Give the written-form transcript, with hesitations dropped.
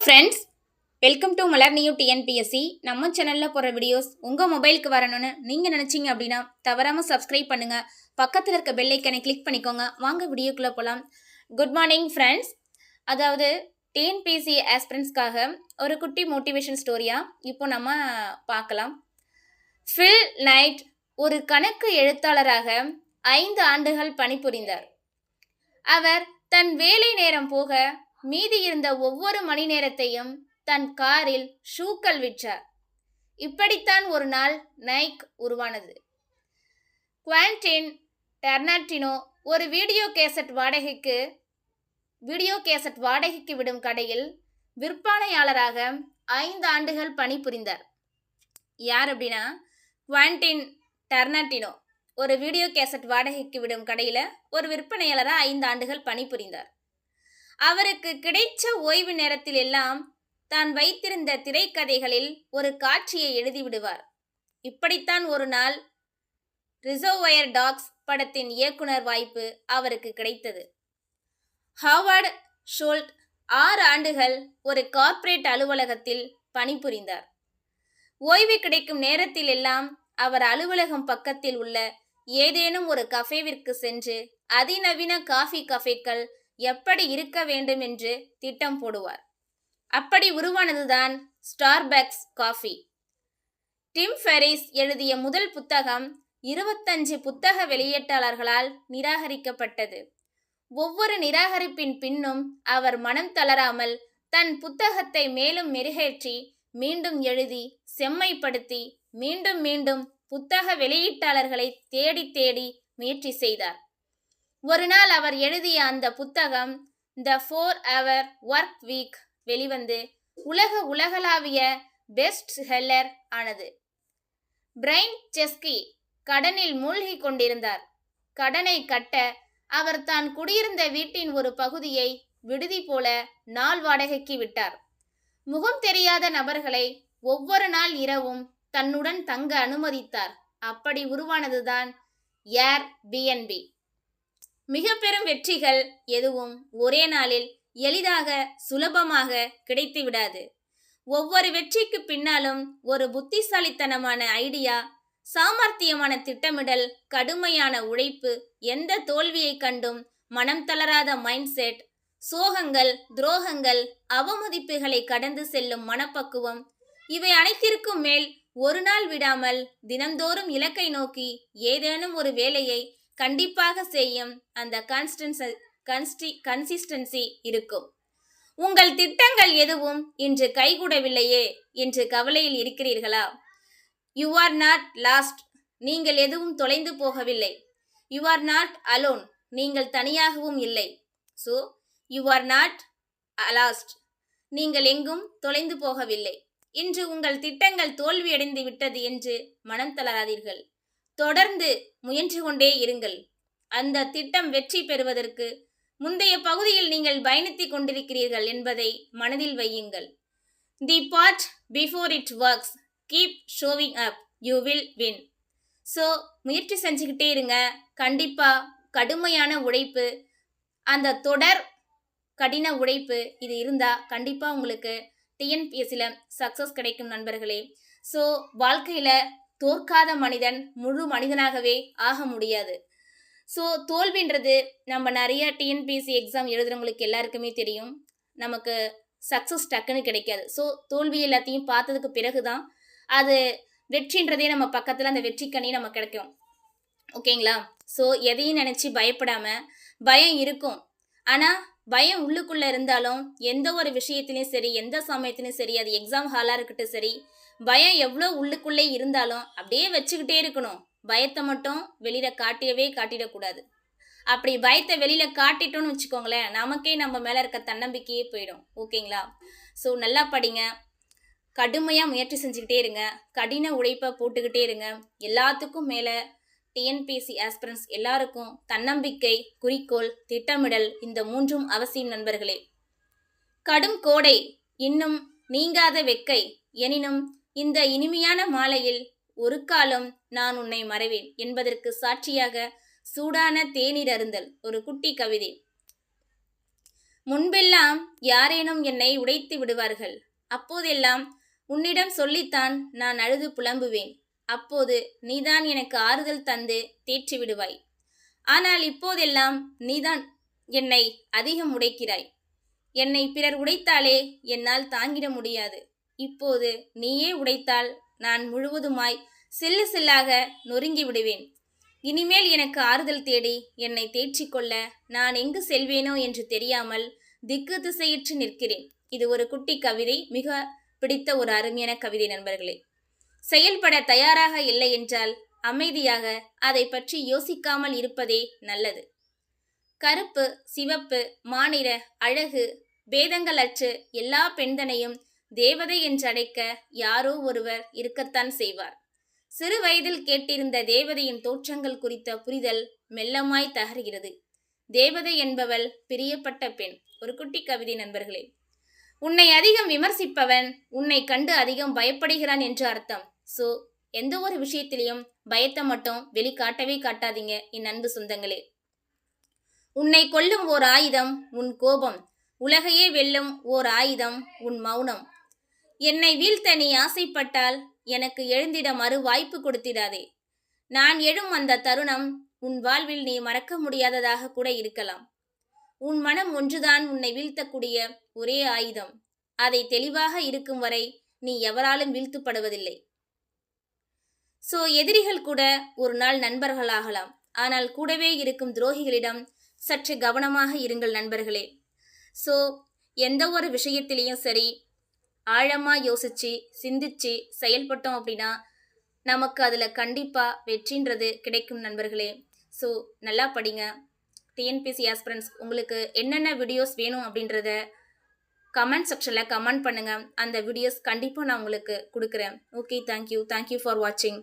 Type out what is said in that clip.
Friends, welcome to Malar new TNPSC. நம்ம சேனலில் போகிற வீடியோஸ் உங்கள் மொபைலுக்கு வரணும்னு நீங்கள் நினச்சிங்க அப்படின்னா தவறாமல் சப்ஸ்கிரைப் பண்ணுங்கள். பக்கத்தில் இருக்க பெல் ஐக்கனை கிளிக் பண்ணிக்கோங்க. வாங்க வீடியோக்குள்ளே போகலாம். Good morning friends. அதாவது டிஎன்பிஎஸ்சி ஆஸ்பிரண்ட்ஸ்க்காக ஒரு குட்டி மோட்டிவேஷன் ஸ்டோரியாக இப்போ நம்ம பார்க்கலாம். ஃபில் நைட் ஒரு கணக்கு எழுத்தாளராக 5 ஆண்டுகள் பணிபுரிந்தார். அவர் தன் வேலை நேரம் போக மீதி இருந்த ஒவ்வொரு மணி நேரத்தையும் தன் காரில் ஷூக்கள் விற்றார். இப்படித்தான் ஒரு நாள் நைக் உருவானது. குவான்டின் டர்னாட்டினோ ஒரு வீடியோ கேசட் வாடகைக்கு விடும் கடையில் விற்பனையாளராக 5 ஆண்டுகள் பணிபுரிந்தார். யார் அப்படின்னா, குவான்டின் டர்னாட்டினோ ஒரு வீடியோ கேசட் வாடகைக்கு விடும் கடையில் ஒரு விற்பனையாளராக 5 ஆண்டுகள் பணிபுரிந்தார். அவருக்கு கிடைச்ச ஓய்வு நேரத்தில் எல்லாம் தான் வைத்திருந்த திரைக்கதைகளில் ஒரு காட்சியை எழுதிவிடுவார். இப்படித்தான் ஒரு நாள் ரிசர்வாயர் டாக்ஸ் படத்தின் இயக்குனர் வாய்ப்பு அவருக்கு கிடைத்தது. ஹாவர்ட் ஷோல்ட் 6 ஆண்டுகள் ஒரு கார்ப்பரேட் அலுவலகத்தில் பணிபுரிந்தார். ஓய்வு கிடைக்கும் நேரத்தில் எல்லாம் அவர் அலுவலகம் பக்கத்தில் உள்ள ஏதேனும் ஒரு கஃபேவிற்கு சென்று அதிநவீன கஃபேக்கள் எப்படி இருக்க வேண்டும் என்று திட்டம் போடுவார். அப்படி உருவானதுதான் ஸ்டார்பக்ஸ் காஃபி. டிம் ஃபெரிஸ் எழுதிய முதல் புத்தகம் 25 புத்தக வெளியீட்டாளர்களால் நிராகரிக்கப்பட்டது. ஒவ்வொரு நிராகரிப்பின் பின்னும் அவர் மனம் தளராமல் தன் புத்தகத்தை மேலும் மெருகேற்றி மீண்டும் எழுதி செம்மைப்படுத்தி மீண்டும் மீண்டும் புத்தக வெளியீட்டாளர்களை தேடி தேடி முயற்சி செய்தார். ஒரு நாள் அவர் எழுதிய அந்த புத்தகம் த 4 Hour Work Week வெளிவந்து உலகளாவிய பெஸ்ட் செல்லர் ஆனது. பிரைன் செஸ்கி கடனில் மூழ்கி கொண்டிருந்தார். கடனை கட்ட அவர் தான் குடியிருந்த வீட்டின் ஒரு பகுதியை விடுதி போல நாள் வாடகைக்கு விட்டார். முகம் தெரியாத நபர்களை ஒவ்வொரு நாள் இரவும் தன்னுடன் தங்க அனுமதித்தார். அப்படி உருவானதுதான் ஏர்பிஎன்பி. மிக பெரும் வெற்றிகள் எதுவும் ஒரே நாளில் எளிதாக சுலபமாக கிடைத்து விடாது. ஒவ்வொரு வெற்றிக்கு பின்னாலும் ஒரு புத்திசாலித்தனமான ஐடியா, சாமர்த்தியமான திட்டமிடல், கடுமையான உழைப்பு, எந்த தோல்வியை கண்டும் மனம் தளராத மைண்ட் செட், சோகங்கள், துரோகங்கள், அவமதிப்புகளை கடந்து செல்லும் மனப்பக்குவம், இவை அனைத்திற்கும் மேல் ஒரு நாள் விடாமல் தினந்தோறும் இலக்கை நோக்கி ஏதேனும் ஒரு வேலையை கண்டிப்பாக செய்யும் அந்த கன்சிஸ்டன்சி இருக்கும். உங்கள் திட்டங்கள் எதுவும் இன்று கைகூடவில்லையே என்று கவலையில் இருக்கிறீர்களா? You are not last. நீங்கள் எதுவும் தொலைந்து போகவில்லை. You are not alone. நீங்கள் தனியாகவும் இல்லை. So you are not last. நீங்கள் எங்கும் தொலைந்து போகவில்லை. இன்று உங்கள் திட்டங்கள் தோல்வியடைந்து விட்டது என்று மனம் தளராதீர்கள். தொடர்ந்து முயன்று கொண்டே இருங்கள். அந்த திட்டம் வெற்றி பெறுவதற்கு முந்தைய பகுதியில் நீங்கள் பயணித்துக் கொண்டிருக்கிறீர்கள் என்பதை மனதில் வையுங்கள். தி part before it works keep showing up, you will win. So முயற்சி செஞ்சுக்கிட்டே இருங்க. கண்டிப்பாக கடுமையான உழைப்பு, அந்த தொடர் கடின உழைப்பு இது இருந்தால் கண்டிப்பாக உங்களுக்கு டிஎன்பிஎஸ்சியில் சக்ஸஸ் கிடைக்கும் நண்பர்களே. ஸோ வாழ்க்கையில் தோற்காத மனிதன் முழு மனிதனாகவே ஆக முடியாது. ஸோ தோல்வின்றது நம்ம நிறைய டிஎன்பிஎஸ்சி எக்ஸாம் எழுதுறவங்களுக்கு எல்லாருக்குமே தெரியும். நமக்கு சக்ஸஸ் டக்குன்னு கிடைக்காது. ஸோ தோல்வி எல்லாத்தையும் பார்த்ததுக்கு பிறகு தான் அது வெற்றின்றதே நம்ம பக்கத்தில் அந்த வெற்றிக்கனி நம்ம கிடைக்கும். ஓகேங்களா? ஸோ எதையும் நினச்சி பயப்படாமல், பயம் இருக்கும், ஆனால் பயம் உள்ளுக்குள்ளே இருந்தாலும் எந்த ஒரு விஷயத்துலையும் சரி, எந்த சமயத்துலையும் சரி, அது எக்ஸாம் ஹாலாக இருக்கட்டும் சரி, பயம் எவ்வளோ உள்ளுக்குள்ளே இருந்தாலும் அப்படியே வச்சுக்கிட்டே இருக்கணும். பயத்தை மட்டும் வெளியில் காட்டிடக்கூடாது. அப்படி பயத்தை வெளியில் காட்டிட்டோன்னு வச்சுக்கோங்களேன், நமக்கே நம்ம மேலே இருக்க தன்னம்பிக்கையே போயிடும். ஓகேங்களா? ஸோ நல்லா படிங்க, கடுமையாக முயற்சி செஞ்சுக்கிட்டே இருங்க, கடின உழைப்பை போட்டுக்கிட்டே இருங்க. எல்லாத்துக்கும் மேலே டிஎன்பிஎஸ்சி ஆஸ்பிரண்ட்ஸ் எல்லாருக்கும் தன்னம்பிக்கை, குறிக்கோள், திட்டமிடல், இந்த 3ம் அவசியம் நண்பர்களே. கடும் கோடை இன்னும் நீங்காத வெக்கை, எனினும் இந்த இனிமையான மாலையில் ஒரு காலம் நான் உன்னை மறவேன் என்பதற்கு சாட்சியாக சூடான தேநீர் அருந்தல் ஒரு குட்டி கவிதை. முன்பெல்லாம் யாரேனும் என்னை உடைத்து விடுவார்கள். அப்போதெல்லாம் உன்னிடம் சொல்லித்தான் நான் அழுது புலம்புவேன். அப்போது நீதான் எனக்கு ஆறுதல் தந்து தேற்றி விடுவாய். ஆனால் இப்போதெல்லாம் நீதான் என்னை அதிகம் உடைக்கிறாய். என்னை பிறர் உடைத்தாலே என்னால் தாங்கிட முடியாது. இப்போது நீயே உடைத்தால் நான் முழுவதுமாய் சில்லு சில்லாக நொறுங்கி விடுவேன். இனிமேல் எனக்கு ஆறுதல் தேடி என்னை தேற்றிக்கொள்ள நான் எங்கு செல்வேனோ என்று தெரியாமல் திக்கு திசையிற்று நிற்கிறேன். இது ஒரு குட்டி கவிதை, மிக பிடித்த ஒரு அருமையான கவிதை நண்பர்களே. செயல்பட தயாராக இல்லை என்றால் அமைதியாக அதை பற்றி யோசிக்காமல் இருப்பதே நல்லது. கருப்பு, சிவப்பு, மாநிற, அழகு, பேதங்கள் அற்று எல்லா பெண்தனையும் தேவதை என்று அழைக்க யாரோ ஒருவர் இருக்கத்தான் செய்வார். சிறு வயதில் கேட்டிருந்த தேவதையின் தோற்றங்கள் குறித்த புரிதல் மெல்லமாய் தகர்கிறது. தேவதை என்பவள் பிரியப்பட்ட பெண். ஒரு குட்டி கவிதை நண்பர்களே. உன்னை அதிகம் விமர்சிப்பவன் உன்னை கண்டு அதிகம் பயப்படுகிறான் என்று அர்த்தம். ஸோ எந்த ஒரு விஷயத்திலையும் பயத்தை மட்டும் வெளிக்காட்டவே காட்டாதீங்க என் அன்பு சொந்தங்களே. உன்னை கொல்லும் ஓர் ஆயுதம் உன் கோபம், உலகையே வெல்லும் ஓர் ஆயுதம் உன் மௌனம். என்னை வீழ்த்த நீ ஆசைப்பட்டால் எனக்கு எழுந்திட மறு வாய்ப்பு கொடுத்திடாதே. நான் எழும் அந்த தருணம் உன் வாழ்வில் நீ மறக்க முடியாததாக கூட இருக்கலாம். உன் மனம் ஒன்றுதான் உன்னை வீழ்த்தக்கூடிய ஒரே ஆயுதம். அதை தெளிவாக இருக்கும் வரை நீ எவராலும் வீழ்த்தப்படுவதில்லை. ஸோ எதிரிகள் கூட ஒரு நாள் நண்பர்களாகலாம். ஆனால் கூடவே இருக்கும் துரோகிகளிடம் சற்று கவனமாக இருங்கள் நண்பர்களே. ஸோ எந்த ஒரு விஷயத்திலையும் சரி, ஆழமாக யோசித்து சிந்திச்சு செயல்பட்டோம் அப்படின்னா நமக்கு அதில் கண்டிப்பாக வெற்றின்றது கிடைக்கும் நண்பர்களே. ஸோ நல்லா படிங்க. டிஎன்பிஎஸ்சி ஆஸ்பிரண்ட்ஸ் உங்களுக்கு என்னென்ன வீடியோஸ் வேணும் அப்படின்றத கமெண்ட் செக்ஷனில் கமெண்ட் பண்ணுங்கள். அந்த வீடியோஸ் கண்டிப்பாக நான் உங்களுக்கு கொடுக்குறேன். ஓகே, தேங்க்யூ ஃபார் வாட்சிங்.